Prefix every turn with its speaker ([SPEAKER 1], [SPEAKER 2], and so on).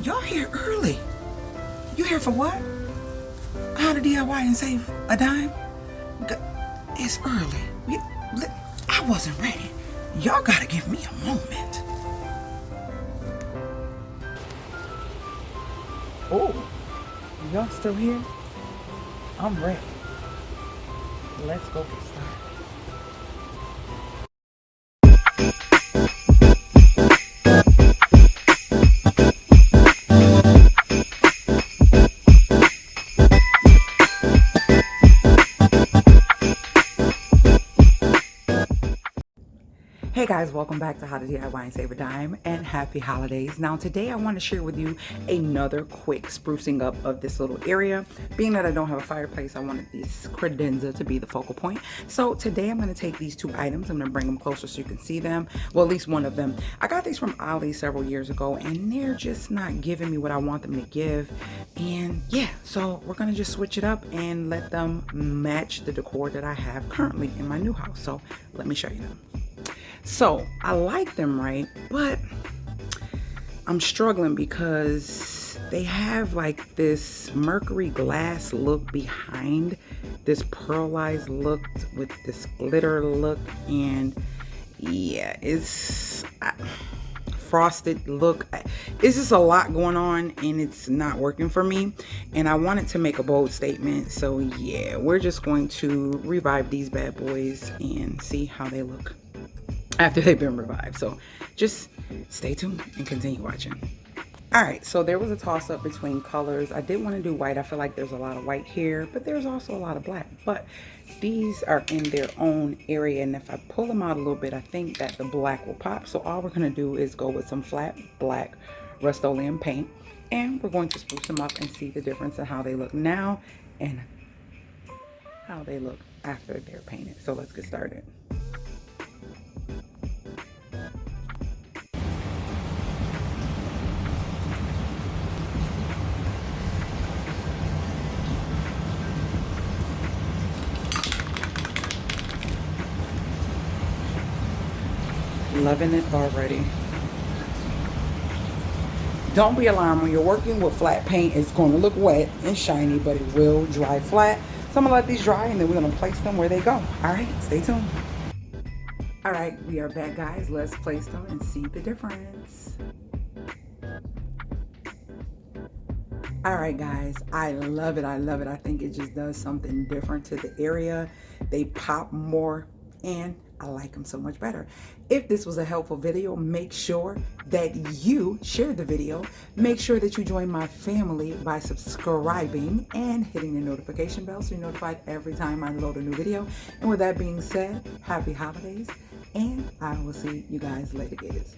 [SPEAKER 1] Y'all here early. You here for what? How to DIY and save a dime? It's early. I wasn't ready. Y'all gotta give me a moment. Oh, y'all still here? I'm ready. Let's go get started. Hey guys, welcome back to How to DIY and Save a Dime, and happy holidays. Now today I want to share with you another quick sprucing up of this little area. Being that I don't have a fireplace, I wanted this credenza to be the focal point. So today I'm going to take these two items, I'm going to bring them closer so you can see them. Well, at least one of them. I got these from Ali several years ago and they're just not giving me what I want them to give. And yeah, so we're going to just switch it up and let them match the decor that I have currently in my new house. So let me show you them. So I like them, right? But I'm struggling because they have like this mercury glass look behind this pearlized look with this glitter look, and yeah, it's frosted look. It's just a lot going on and it's not working for me, and I wanted to make a bold statement. So yeah, we're just going to revive these bad boys and see how they look after they've been revived. So just stay tuned and continue watching. All right, so there was a toss up between colors. I did want to do white. I feel like there's a lot of white here, but there's also a lot of black. But these are in their own area, and if I pull them out a little bit, I think that the black will pop. So all we're going to do is go with some flat black Rust-Oleum paint, and we're going to spruce them up and see the difference in how they look now and how they look after they're painted. So let's get started. Loving it already. Don't be alarmed when you're working with flat paint. It's going to look wet and shiny, but it will dry flat. So I'm gonna let these dry and then we're gonna place them where they go. All right, stay tuned. All right, we are back, guys. Let's place them and see the difference. All right, guys, I love it. I love it. I think it just does something different to the area. They pop more and I like them so much better. If this was a helpful video, make sure that you share the video. Make sure that you join my family by subscribing and hitting the notification bell so you're notified every time I load a new video. And with that being said, happy holidays, and I will see you guys later, guys.